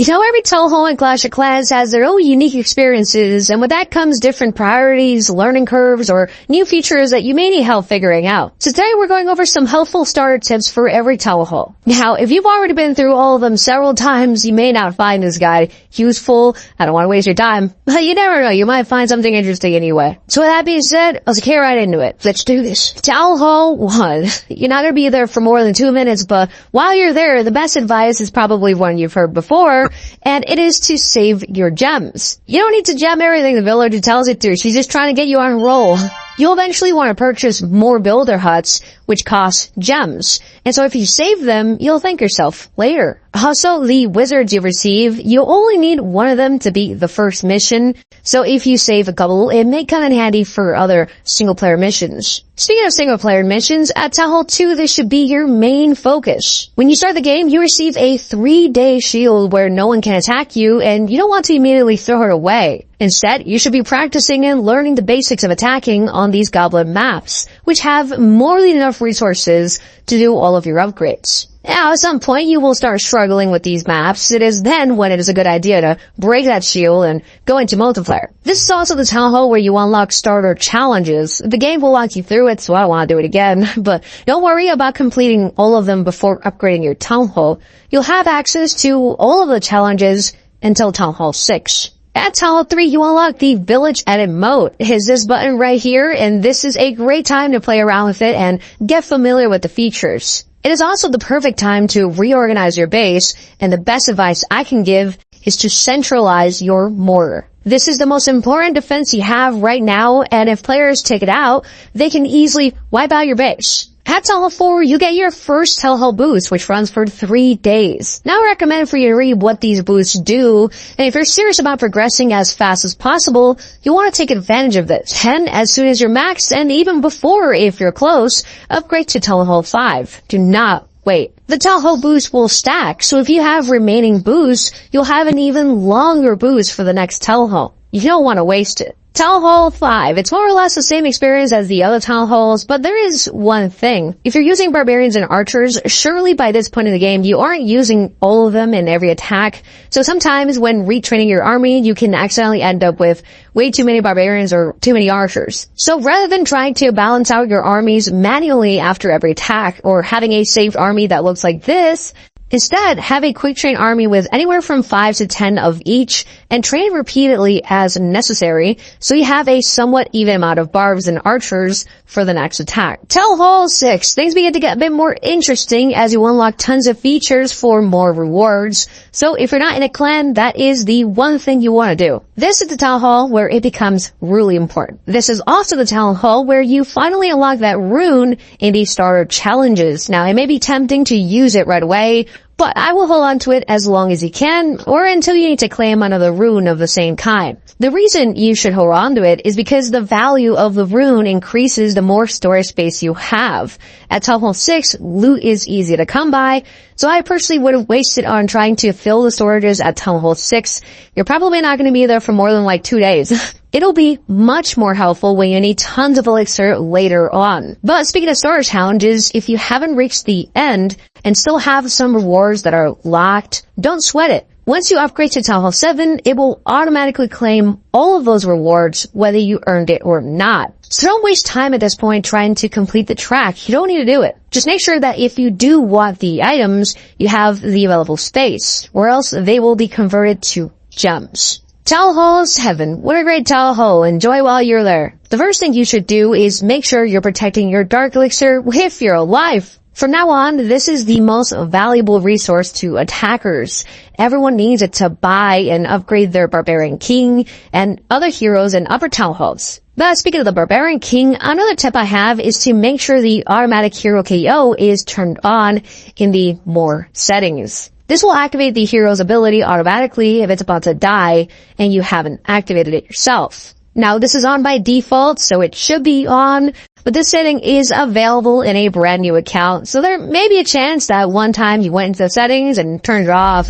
You know, every Hall in Clash of Clans has their own unique experiences, and with that comes different priorities, learning curves, or new features that you may need help figuring out. So today we're going over some helpful starter tips for every Hall. Now, if you've already been through all of them several times, you may not find this guide useful. I don't want to waste your time, but you never know, you might find something interesting anyway. So with that being said, let's get right into it. Let's do this. Hall 1. You're not going to be there for more than 2 minutes, but while you're there, the best advice is probably one you've heard before, and it is to save your gems. You don't need to gem everything the villager tells you to. She's just trying to get you on a roll. You'll eventually want to purchase more builder huts, which cost gems. And so if you save them, you'll thank yourself later. Also, the wizards you receive, you only need one of them to beat the first mission. So if you save a couple, it may come in handy for other single-player missions. Speaking of single-player missions, at Hall 2, this should be your main focus. When you start the game, you receive a 3-day shield where no one can attack you, and you don't want to immediately throw it away. Instead, you should be practicing and learning the basics of attacking on these goblin maps, which have more than enough resources to do all of your upgrades. Now, at some point, you will start struggling with these maps. It is then when it is a good idea to break that shield and go into multiplayer. This is also the Hall where you unlock starter challenges. The game will walk you through it, so I don't want to do it again. But don't worry about completing all of them before upgrading your Hall. You'll have access to all of the challenges until Hall 6. At Hall 3, you unlock the Village Edit mode. It is this button right here, and this is a great time to play around with it and get familiar with the features. It is also the perfect time to reorganize your base, and the best advice I can give is to centralize your mortar. This is the most important defense you have right now, and if players take it out, they can easily wipe out your base. At Hall 4, you get your first Hall boost, which runs for 3 days. Now I recommend for you to read what these boosts do, and if you're serious about progressing as fast as possible, you'll want to take advantage of this. And as soon as you're maxed, and even before if you're close, upgrade to Hall 5. Do not wait. The Hall boost will stack, so if you have remaining boosts, you'll have an even longer boost for the next Hall. You don't want to waste it. Hall 5. It's more or less the same experience as the other Halls, but there is one thing. If you're using barbarians and archers, surely by this point in the game, you aren't using all of them in every attack. So sometimes when retraining your army, you can accidentally end up with way too many barbarians or too many archers. So rather than trying to balance out your armies manually after every attack, or having a saved army that looks like this, instead, have a quick train army with anywhere from 5 to 10 of each and train repeatedly as necessary so you have a somewhat even amount of barbs and archers for the next attack. Hall 6. Things begin to get a bit more interesting as you unlock tons of features for more rewards. So if you're not in a clan, that is the one thing you want to do. This is the Hall where it becomes really important. This is also the Hall where you finally unlock that rune in the starter challenges. Now, it may be tempting to use it right away, but I will hold on to it as long as you can, or until you need to claim another rune of the same kind. The reason you should hold on to it is because the value of the rune increases the more storage space you have. At Hall 6, loot is easy to come by, so I personally would have wasted on trying to fill the storages at Hall 6. You're probably not going to be there for more than like 2 days. It'll be much more helpful when you need tons of elixir later on. But speaking of storage challenges, if you haven't reached the end and still have some rewards that are locked, don't sweat it. Once you upgrade to Hall 7, it will automatically claim all of those rewards, whether you earned it or not. So don't waste time at this point trying to complete the track. You don't need to do it. Just make sure that if you do want the items, you have the available space, or else they will be converted to gems. Hall 7. What a great Hall. Enjoy while you're there. The first thing you should do is make sure you're protecting your dark elixir if you're alive. From now on, this is the most valuable resource to attackers. Everyone needs it to buy and upgrade their Barbarian King and other heroes in upper Halls. But speaking of the Barbarian King, another tip I have is to make sure the automatic hero KO is turned on in the more settings. This will activate the hero's ability automatically if it's about to die and you haven't activated it yourself. Now, this is on by default, so it should be on, but this setting is available in a brand new account, so there may be a chance that one time you went into the settings and turned it off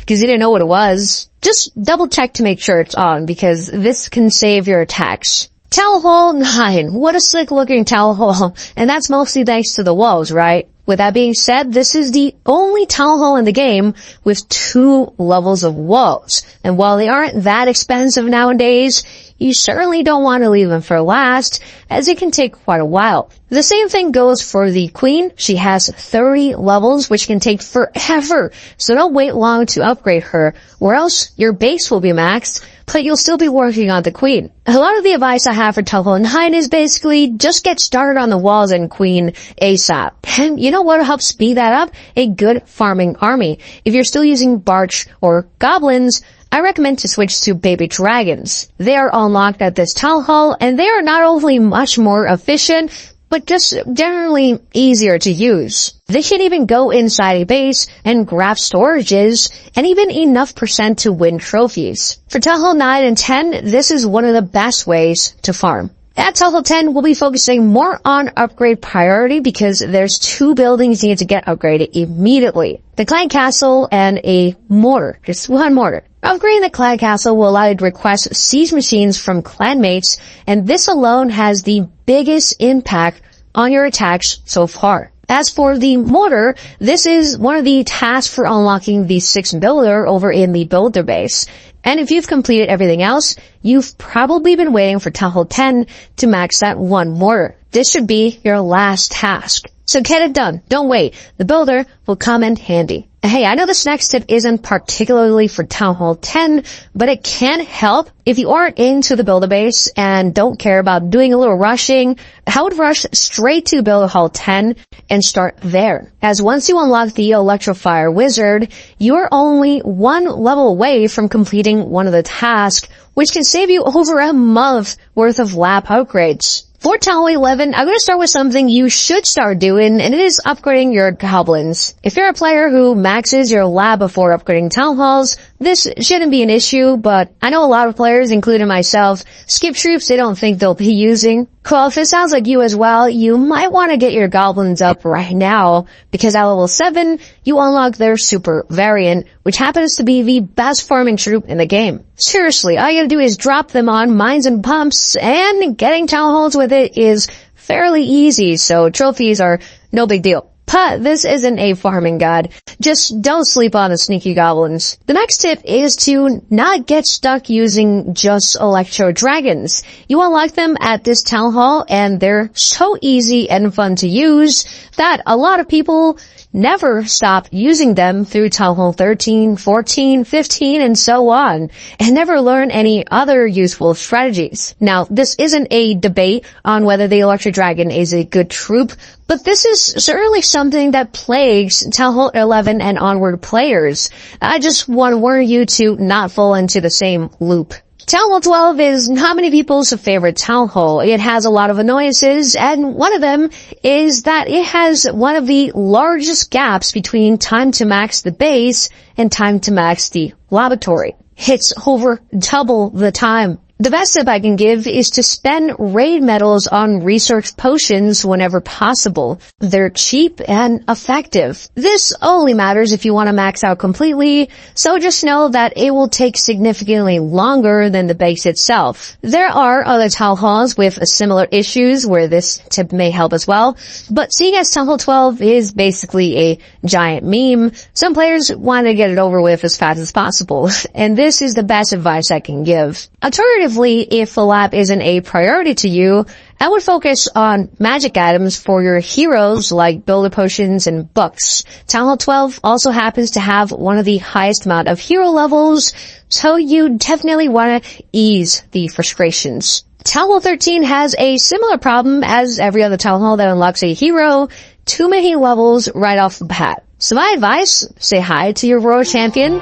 because you didn't know what it was. Just double check to make sure it's on, because this can save your attacks. Hall 9. What a slick looking Hall. And that's mostly thanks to the walls, right? With that being said, this is the only town hall in the game with 2 levels of walls. And while they aren't that expensive nowadays, you certainly don't want to leave them for last, as it can take quite a while. The same thing goes for the queen. She has 30 levels, which can take forever, so don't wait long to upgrade her, or else your base will be maxed, but you'll still be working on the queen. A lot of the advice I have for Town Hall 9 is basically just get started on the walls and queen ASAP. And you know what helps speed that up? A good farming army. If you're still using Barch or Goblins, I recommend to switch to baby dragons. They are unlocked at this town hall, and they are not only much more efficient, but just generally easier to use. They can even go inside a base and grab storages, and even enough percent to win trophies. For Town Hall 9 and 10, this is one of the best ways to farm. At Town Hall 10, we'll be focusing more on upgrade priority because there's 2 buildings needed to get upgraded immediately. The clan castle and a mortar. Just 1 mortar. Upgrading the clan castle will allow you to request siege machines from clanmates, and this alone has the biggest impact on your attacks so far. As for the mortar, this is one of the tasks for unlocking the 6th builder over in the builder base. And if you've completed everything else, you've probably been waiting for Town Hall 10 to max that 1 mortar. This should be your last task. So get it done. Don't wait. The builder will come in handy. Hey, I know this next tip isn't particularly for Town Hall 10, but it can help. If you aren't into the builder base and don't care about doing a little rushing, I would rush straight to Builder Hall 10 and start there. As once you unlock the Electrofire Wizard, you're only 1 level away from completing one of the tasks, which can save you over a month worth of lab upgrades. For Town Hall 11, I'm going to start with something you should start doing, and it is upgrading your goblins. If you're a player who maxes your lab before upgrading town halls, this shouldn't be an issue, but I know a lot of players, including myself, skip troops they don't think they'll be using. Well, if it sounds like you as well, you might want to get your goblins up right now, because at level 7, you unlock their super variant, which happens to be the best farming troop in the game. Seriously, all you gotta do is drop them on mines and pumps, and getting town halls with it is fairly easy, so trophies are no big deal. But this isn't a farming guide. Just don't sleep on the sneaky goblins. The next tip is to not get stuck using just electro dragons. You unlock them at this town hall, and they're so easy and fun to use that a lot of people never stop using them through Town Hall 13, 14, 15, and so on, and never learn any other useful strategies. Now, this isn't a debate on whether the Electric Dragon is a good troop, but this is certainly something that plagues Town Hall 11 and onward players. I just want to warn you to not fall into the same loop. Town Hall 12 is not many people's favorite town hall. It has a lot of annoyances, and one of them is that it has one of the largest gaps between time to max the base and time to max the laboratory. It's over double the time. The best tip I can give is to spend raid medals on research potions whenever possible. They're cheap and effective. This only matters if you want to max out completely, so just know that it will take significantly longer than the base itself. There are other town halls with similar issues where this tip may help as well, but seeing as Town Hall 12 is basically a giant meme, some players want to get it over with as fast as possible, and this is the best advice I can give. Alternatively, if the lab isn't a priority to you, I would focus on magic items for your heroes like builder potions and books. Town Hall 12 also happens to have one of the highest amount of hero levels, so you definitely want to ease the frustrations. Town Hall 13 has a similar problem as every other town hall that unlocks a hero, too many levels right off the bat. So my advice, say hi to your royal champion.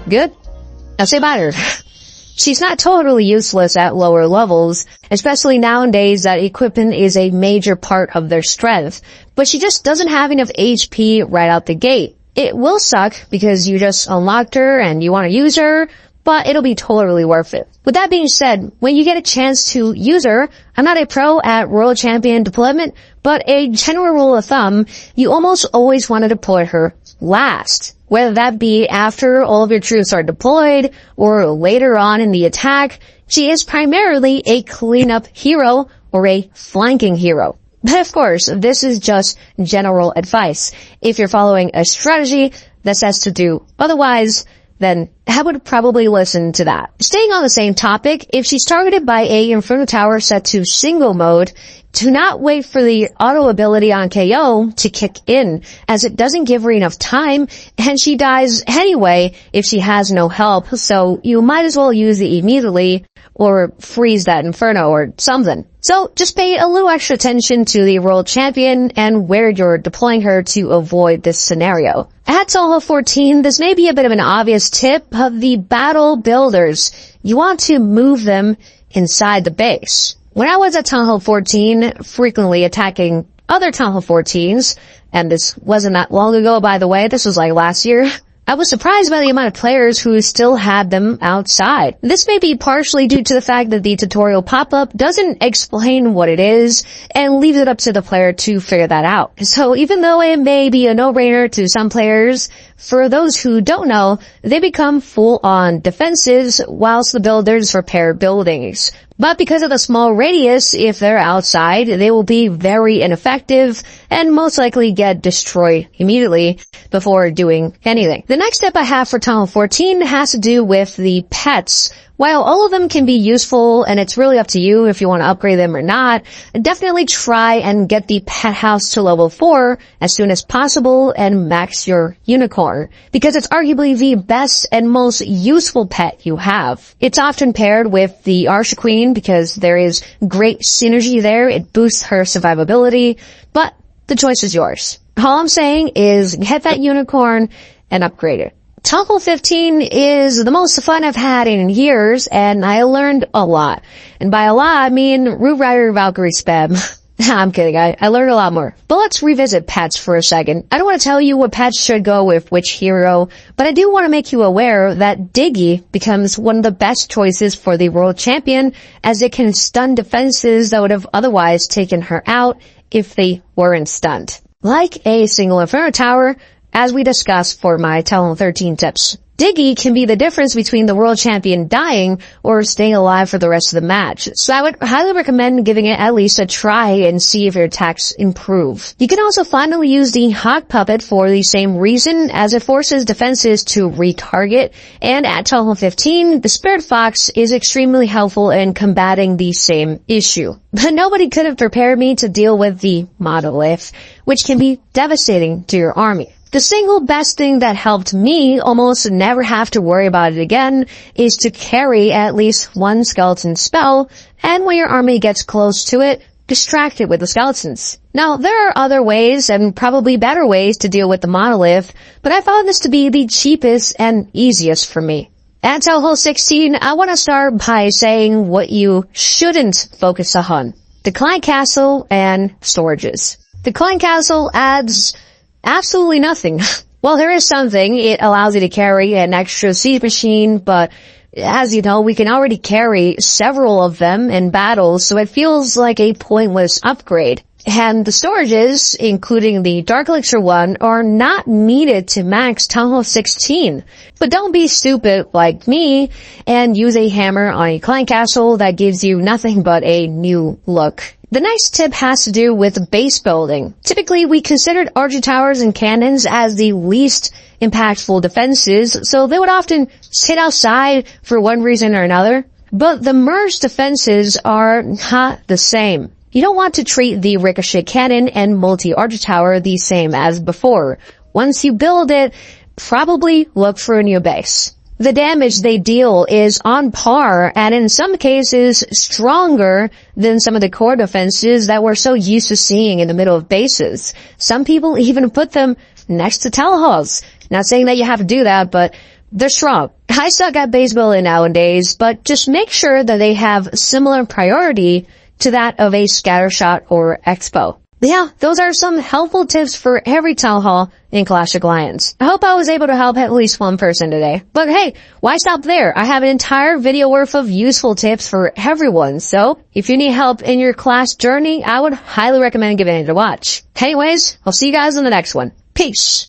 Good. Now say bye to her. She's not totally useless at lower levels, especially nowadays that equipment is a major part of their strength, but she just doesn't have enough HP right out the gate. It will suck because you just unlocked her and you want to use her, but it'll be totally worth it. With that being said, when you get a chance to use her, I'm not a pro at Royal Champion deployment, but a general rule of thumb, you almost always want to deploy her last. Whether that be after all of your troops are deployed or later on in the attack, she is primarily a cleanup hero or a flanking hero. But of course, this is just general advice. If you're following a strategy that says to do otherwise, then I would probably listen to that. Staying on the same topic, if she's targeted by a Inferno Tower set to single mode, do not wait for the auto ability on KO to kick in, as it doesn't give her enough time, and she dies anyway if she has no help, so you might as well use it immediately, or freeze that Inferno or something. So just pay a little extra attention to the world champion and where you're deploying her to avoid this scenario. At Town Hall 14, this may be a bit of an obvious tip of the battle builders. You want to move them inside the base. When I was at Town Hall 14, frequently attacking other Town Hall 14s, and this wasn't that long ago, by the way, this was like last year, I was surprised by the amount of players who still had them outside. This may be partially due to the fact that the tutorial pop-up doesn't explain what it is and leaves it up to the player to figure that out. So even though it may be a no-brainer to some players, for those who don't know, they become full-on defenses whilst the builders repair buildings. But because of the small radius, if they're outside, they will be very ineffective and most likely get destroyed immediately before doing anything. The next step I have for Town Hall 14 has to do with the pets. While all of them can be useful, and it's really up to you if you want to upgrade them or not, definitely try and get the pet house to level 4 as soon as possible and max your unicorn, because it's arguably the best and most useful pet you have. It's often paired with the Arsha Queen because there is great synergy there. It boosts her survivability, but the choice is yours. All I'm saying is get that unicorn and upgrade it. Town Hall 15 is the most fun I've had in years, and I learned a lot. And by a lot, I mean Root Rider Valkyrie spam. I'm kidding, I learned a lot more. But let's revisit pets for a second. I don't want to tell you what pets should go with which hero, but I do want to make you aware that Diggy becomes one of the best choices for the world champion, as it can stun defenses that would have otherwise taken her out if they weren't stunned. Like a single Inferno Tower, as we discussed for my Town Hall 13 tips. Diggy can be the difference between the world champion dying or staying alive for the rest of the match, so I would highly recommend giving it at least a try and see if your attacks improve. You can also finally use the Hawk Puppet for the same reason, as it forces defenses to retarget, and at Town Hall 15, the Spirit Fox is extremely helpful in combating the same issue. But nobody could have prepared me to deal with the Monolith, which can be devastating to your army. The single best thing that helped me almost never have to worry about it again is to carry at least one skeleton spell, and when your army gets close to it, distract it with the skeletons. Now, there are other ways, and probably better ways, to deal with the Monolith, but I found this to be the cheapest and easiest for me. At Town Hall 16, I want to start by saying what you shouldn't focus on. The Client Castle and storages. The Client Castle adds absolutely nothing. Well, there is something. It allows you to carry an extra siege machine, but as you know, we can already carry several of them in battles, so it feels like a pointless upgrade. And the storages, including the Dark Elixir one, are not needed to max Town Hall 16. But don't be stupid like me and use a hammer on a Client Castle that gives you nothing but a new look. The next tip has to do with base building. Typically, we considered archer towers and cannons as the least impactful defenses, so they would often sit outside for one reason or another. But the merged defenses are not the same. You don't want to treat the ricochet cannon and multi-archer tower the same as before. Once you build it, probably look for a new base. The damage they deal is on par, and in some cases stronger than some of the core defenses that we're so used to seeing in the middle of bases. Some people even put them next to town halls. Not saying that you have to do that, but they're strong. I suck at base building nowadays, but just make sure that they have similar priority to that of a scattershot or expo. Yeah, those are some helpful tips for every town hall in Clash of Clans. I hope I was able to help at least one person today. But hey, why stop there? I have an entire video worth of useful tips for everyone. So if you need help in your Clash journey, I would highly recommend giving it a watch. Anyways, I'll see you guys in the next one. Peace.